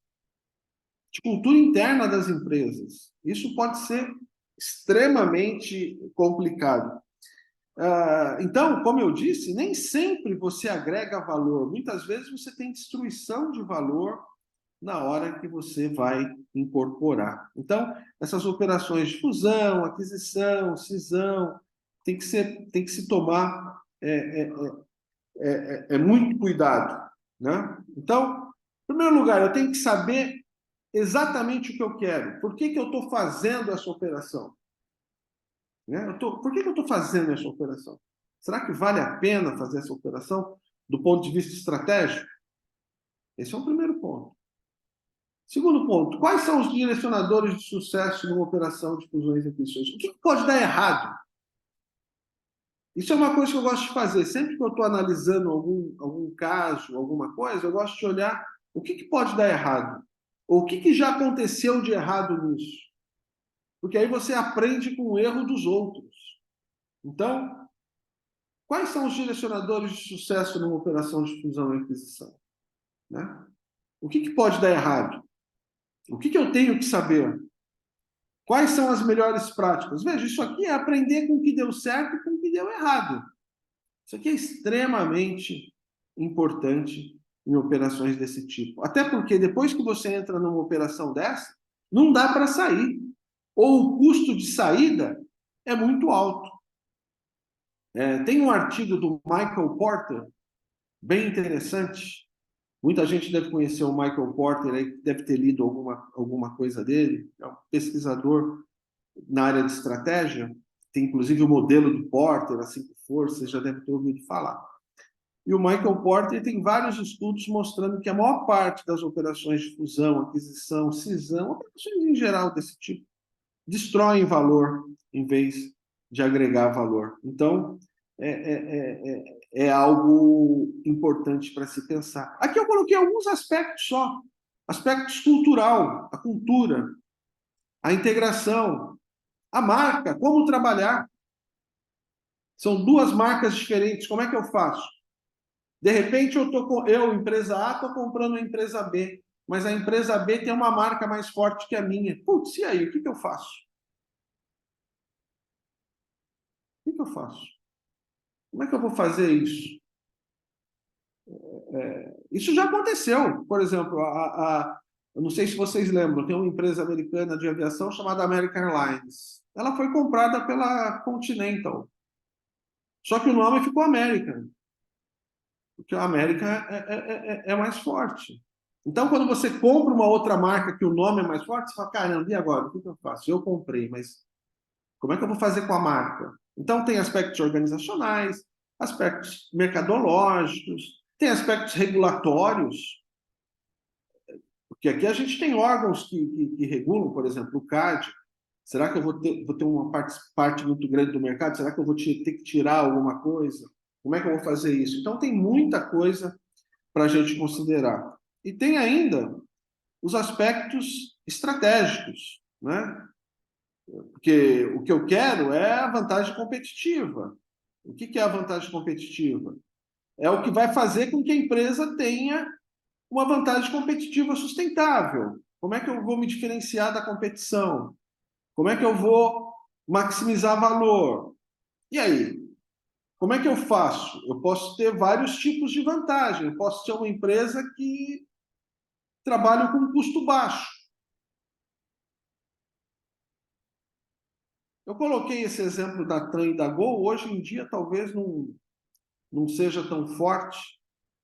de cultura interna das empresas. Isso pode ser extremamente complicado. Então, como eu disse, nem sempre você agrega valor. Muitas vezes você tem destruição de valor na hora que você vai incorporar. Então, essas operações de fusão, aquisição, cisão, tem que se tomar muito cuidado, né? Então, em primeiro lugar, eu tenho que saber exatamente o que eu quero. Por que eu estou fazendo essa operação? Né? Por que eu estou fazendo essa operação? Será que vale a pena fazer essa operação do ponto de vista estratégico? Esse é o primeiro ponto. Segundo ponto, quais são os direcionadores de sucesso numa operação de fusões e aquisições? O que pode dar errado? Isso é uma coisa que eu gosto de fazer. Sempre que eu estou analisando algum caso, alguma coisa, eu gosto de olhar o que pode dar errado. Ou o que já aconteceu de errado nisso. Porque aí você aprende com o erro dos outros. Então, quais são os direcionadores de sucesso numa operação de fusão e aquisição? Né? O que pode dar errado? O que eu tenho que saber? Quais são as melhores práticas? Veja, isso aqui é aprender com o que deu certo e com o que deu errado. Isso aqui é extremamente importante em operações desse tipo. Até porque depois que você entra numa operação dessa, não dá para sair. Ou o custo de saída é muito alto. Tem um artigo do Michael Porter, bem interessante. Muita gente deve conhecer o Michael Porter, aí, deve ter lido alguma coisa dele. É um pesquisador na área de estratégia. Tem inclusive o modelo do Porter, as 5 forças, já deve ter ouvido falar. E o Michael Porter tem vários estudos mostrando que a maior parte das operações de fusão, aquisição, cisão, operações em geral desse tipo, destroem valor em vez de agregar valor. Então, é algo importante para se pensar. Aqui eu coloquei alguns aspectos só. Aspectos cultural, a cultura, a integração, a marca, como trabalhar. São 2 marcas diferentes, como é que eu faço? De repente, eu empresa A, estou comprando a empresa B, mas a empresa B tem uma marca mais forte que a minha. Putz, e aí, o que eu faço? O que eu faço? Como é que eu vou fazer isso? Isso já aconteceu. Por exemplo, eu não sei se vocês lembram, tem uma empresa americana de aviação chamada American Airlines. Ela foi comprada pela Continental. Só que o nome ficou American, porque a América é mais forte. Então, quando você compra uma outra marca que o nome é mais forte, você fala, caramba, e agora? O que eu faço? Eu comprei, mas como é que eu vou fazer com a marca? Então, tem aspectos organizacionais, aspectos mercadológicos, tem aspectos regulatórios, porque aqui a gente tem órgãos que regulam, por exemplo, o CAD. Será que eu vou ter uma parte muito grande do mercado? Será que eu vou ter que tirar alguma coisa? Como é que eu vou fazer isso? Então, tem muita coisa para a gente considerar. E tem ainda os aspectos estratégicos, né? Porque o que eu quero é a vantagem competitiva. O que é a vantagem competitiva? É o que vai fazer com que a empresa tenha uma vantagem competitiva sustentável. Como é que eu vou me diferenciar da competição? Como é que eu vou maximizar valor? E aí? Como é que eu faço? Eu posso ter vários tipos de vantagem. Eu posso ter uma empresa que trabalha com custo baixo. Eu coloquei esse exemplo da TAM e da Gol. Hoje em dia, talvez não seja tão forte,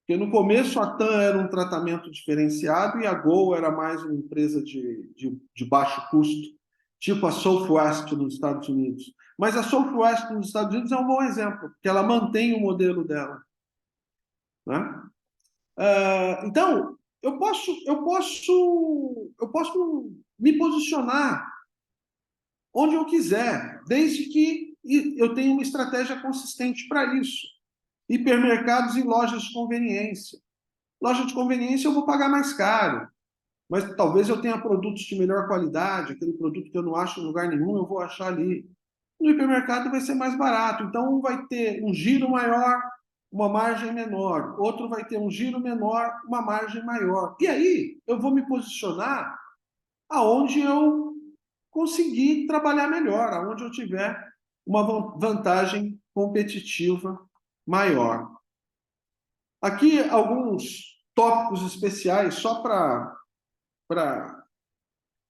porque no começo a TAM era um tratamento diferenciado e a Gol era mais uma empresa de baixo custo, tipo a Southwest nos Estados Unidos. Mas a Southwest nos Estados Unidos é um bom exemplo, porque ela mantém o modelo dela. Né? Então, eu posso me posicionar onde eu quiser, desde que eu tenha uma estratégia consistente para isso. Hipermercados e lojas de conveniência. Loja de conveniência eu vou pagar mais caro, mas talvez eu tenha produtos de melhor qualidade, aquele produto que eu não acho em lugar nenhum, eu vou achar ali. No hipermercado vai ser mais barato, então um vai ter um giro maior, uma margem menor, outro vai ter um giro menor, uma margem maior. E aí eu vou me posicionar aonde eu conseguir trabalhar melhor, aonde eu tiver uma vantagem competitiva maior. Aqui alguns tópicos especiais, só para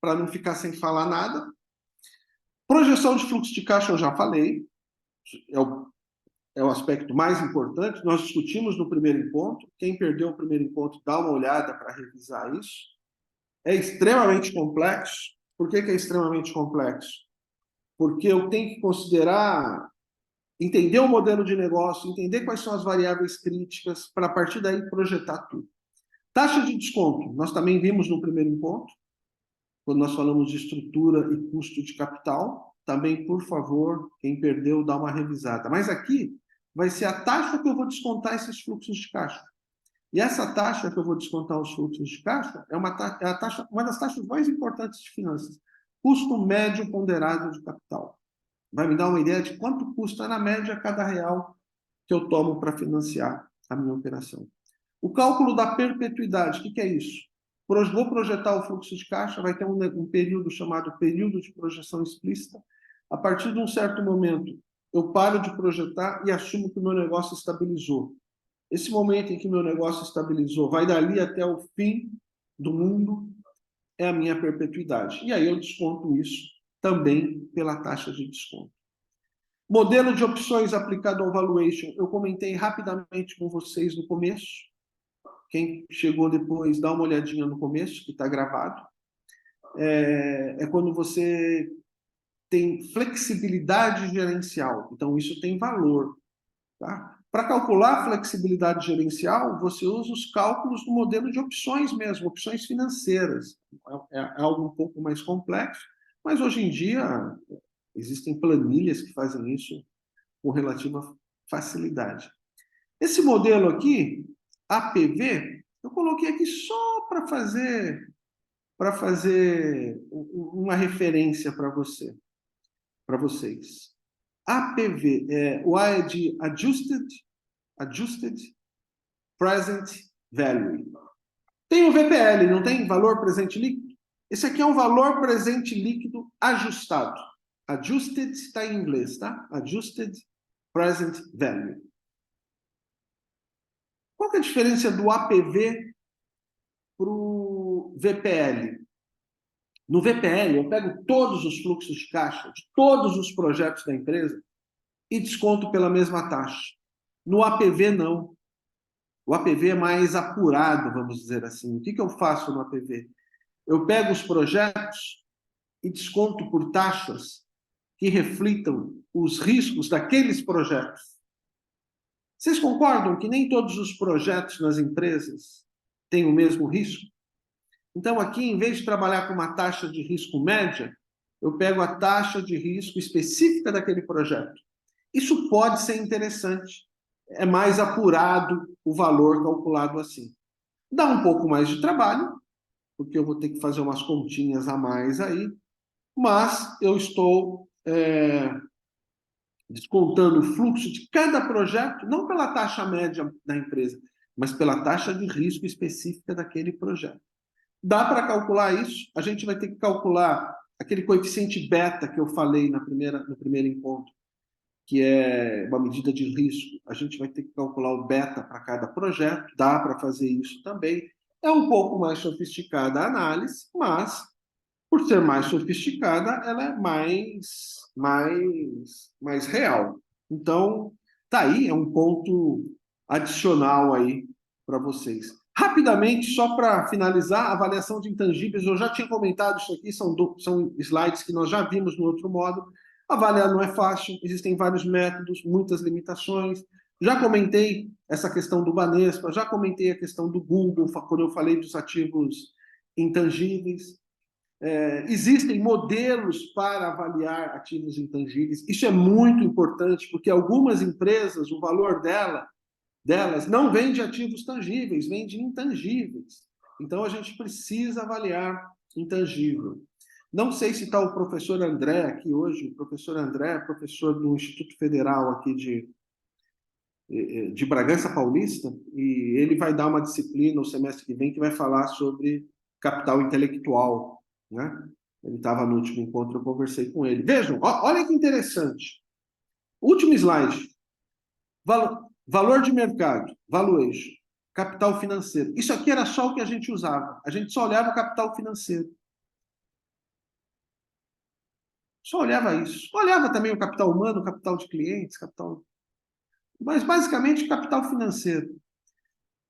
não ficar sem falar nada. Projeção de fluxo de caixa eu já falei, é o aspecto mais importante. Nós discutimos no primeiro encontro. Quem perdeu o primeiro encontro, dá uma olhada para revisar isso. É extremamente complexo. Por que é extremamente complexo? Porque eu tenho que considerar, entender o modelo de negócio, entender quais são as variáveis críticas, para a partir daí projetar tudo. Taxa de desconto, nós também vimos no primeiro encontro, quando nós falamos de estrutura e custo de capital. também, por favor, quem perdeu, dá uma revisada. Mas aqui vai ser a taxa que eu vou descontar esses fluxos de caixa. E essa taxa que eu vou descontar os fluxos de caixa é uma das taxas mais importantes de finanças. Custo médio ponderado de capital. Vai me dar uma ideia de quanto custa, na média, cada real que eu tomo para financiar a minha operação. O cálculo da perpetuidade, o que é isso? Vou projetar o fluxo de caixa, vai ter um período chamado período de projeção explícita. A partir de um certo momento, eu paro de projetar e assumo que o meu negócio estabilizou. Esse momento em que meu negócio estabilizou, vai dali até o fim do mundo, é a minha perpetuidade. E aí eu desconto isso também pela taxa de desconto. Modelo de opções aplicado ao valuation, eu comentei rapidamente com vocês no começo. Quem chegou depois, dá uma olhadinha no começo, que está gravado. É quando você tem flexibilidade gerencial. Então, isso tem valor. Tá? Para calcular a flexibilidade gerencial, você usa os cálculos do modelo de opções mesmo, opções financeiras. É algo um pouco mais complexo, mas hoje em dia existem planilhas que fazem isso com relativa facilidade. Esse modelo aqui, APV, eu coloquei aqui só para fazer uma referência para vocês. APV, o A é de Adjusted Present Value. Tem o VPL, não tem? Valor presente líquido? Esse aqui é um valor presente líquido ajustado. Adjusted está em inglês, tá? Adjusted Present Value. Qual que é a diferença do APV para o VPL? No VPL, eu pego todos os fluxos de caixa de todos os projetos da empresa e desconto pela mesma taxa. No APV, não. O APV é mais apurado, vamos dizer assim. O que eu faço no APV? Eu pego os projetos e desconto por taxas que reflitam os riscos daqueles projetos. Vocês concordam que nem todos os projetos nas empresas têm o mesmo risco? Então, aqui, em vez de trabalhar com uma taxa de risco média, eu pego a taxa de risco específica daquele projeto. Isso pode ser interessante. É mais apurado o valor calculado assim. Dá um pouco mais de trabalho, porque eu vou ter que fazer umas continhas a mais aí, mas eu estou descontando o fluxo de cada projeto, não pela taxa média da empresa, mas pela taxa de risco específica daquele projeto. Dá para calcular isso? A gente vai ter que calcular aquele coeficiente beta que eu falei no primeiro encontro, que é uma medida de risco. A gente vai ter que calcular o beta para cada projeto, dá para fazer isso também. É um pouco mais sofisticada a análise, mas, por ser mais sofisticada, ela é mais real. Então, tá aí, é um ponto adicional aí para vocês. Rapidamente, só para finalizar, a avaliação de intangíveis, eu já tinha comentado isso aqui, são slides que nós já vimos no outro módulo. Avaliar não é fácil, existem vários métodos, muitas limitações. Já comentei essa questão do Banespa, já comentei a questão do Google, quando eu falei dos ativos intangíveis. Existem modelos para avaliar ativos intangíveis. Isso é muito importante, porque algumas empresas, o valor delas não vem de ativos tangíveis, vem de intangíveis. Então, a gente precisa avaliar intangível. Não sei se está o professor André aqui hoje. O professor André é professor do Instituto Federal aqui de Bragança Paulista, e ele vai dar uma disciplina o semestre que vem que vai falar sobre capital intelectual, né? Ele estava no último encontro, eu conversei com ele. Vejam, olha que interessante. Último slide. Valor de mercado, valuation, capital financeiro. Isso aqui era só o que a gente usava. A gente só olhava o capital financeiro. Só olhava isso. Olhava também o capital humano, o capital de clientes, mas basicamente capital financeiro.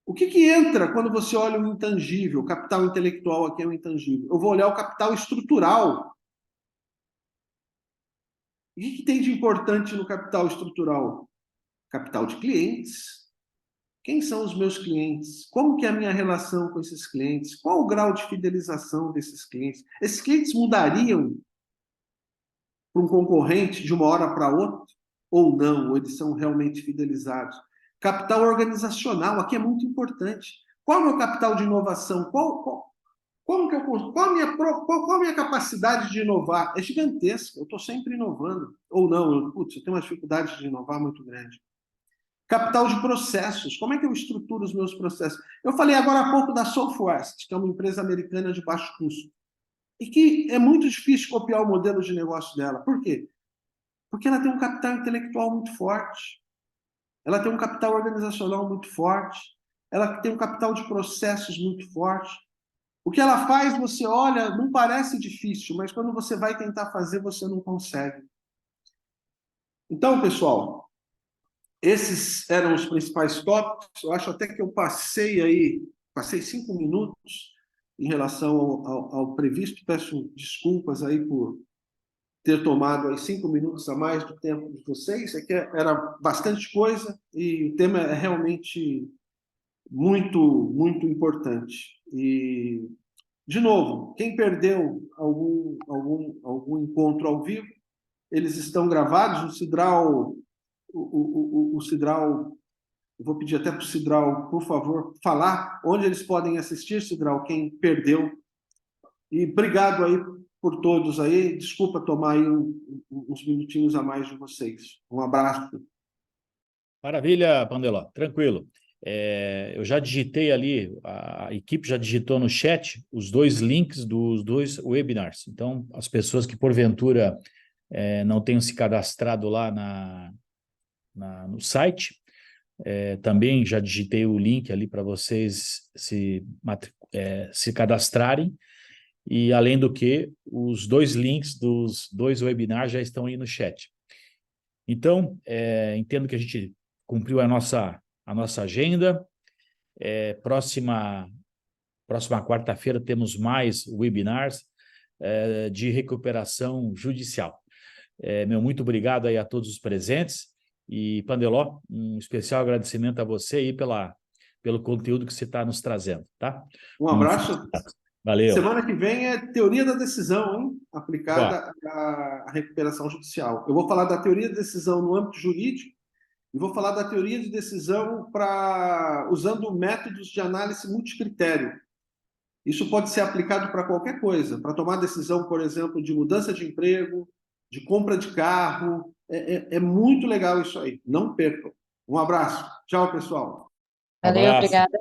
O que entra quando você olha o intangível? O capital intelectual aqui é o intangível. Eu vou olhar o capital estrutural. O que tem de importante no capital estrutural? Capital de clientes. Quem são os meus clientes? Como que é a minha relação com esses clientes? Qual o grau de fidelização desses clientes? Esses clientes mudariam para um concorrente de uma hora para outra, ou não, ou eles são realmente fidelizados. Capital organizacional, aqui é muito importante. Qual é o meu capital de inovação? Qual a minha capacidade de inovar? É gigantesca, eu estou sempre inovando. Ou não, eu tenho uma dificuldade de inovar muito grande. Capital de processos, como é que eu estruturo os meus processos? Eu falei agora há pouco da Southwest, que é uma empresa americana de baixo custo, e que é muito difícil copiar o modelo de negócio dela. Por quê? Porque ela tem um capital intelectual muito forte, ela tem um capital organizacional muito forte, ela tem um capital de processos muito forte. O que ela faz, você olha, não parece difícil, mas quando você vai tentar fazer, você não consegue. Então, pessoal, esses eram os principais tópicos. Eu acho até que eu passei 5 minutos em relação ao previsto. Peço desculpas aí por ter tomado aí 5 minutos a mais do tempo de vocês. É que era bastante coisa e o tema é realmente muito, muito importante. E, de novo, quem perdeu algum encontro ao vivo, eles estão gravados. O Cidral, o Cidral, eu vou pedir até para o Cidral, por favor, falar onde eles podem assistir, Cidral, quem perdeu. E obrigado aí por todos aí. Desculpa tomar aí uns minutinhos a mais de vocês. Um abraço. Maravilha, Pandeló, tranquilo. Eu já digitei ali, a equipe já digitou no chat os 2 links dos 2 webinars. Então, as pessoas que porventura não tenham se cadastrado lá no site, também já digitei o link ali para vocês se cadastrarem. E, além do que, os 2 links dos 2 webinars já estão aí no chat. Então, entendo que a gente cumpriu a nossa agenda. Próxima quarta-feira temos mais webinars de recuperação judicial. Meu muito obrigado aí a todos os presentes. E, Pandeló, um especial agradecimento a você aí pelo conteúdo que você está nos trazendo, tá? Um abraço. Valeu. Semana que vem é teoria da decisão, hein? Ó, Aplicada à recuperação judicial. Eu vou falar da teoria da decisão no âmbito jurídico e vou falar da teoria de decisão usando métodos de análise multicritério. Isso pode ser aplicado para qualquer coisa, para tomar decisão, por exemplo, de mudança de emprego, de compra de carro. É muito legal isso aí. Não percam. Um abraço. Tchau, pessoal. Valeu, abraço. obrigada.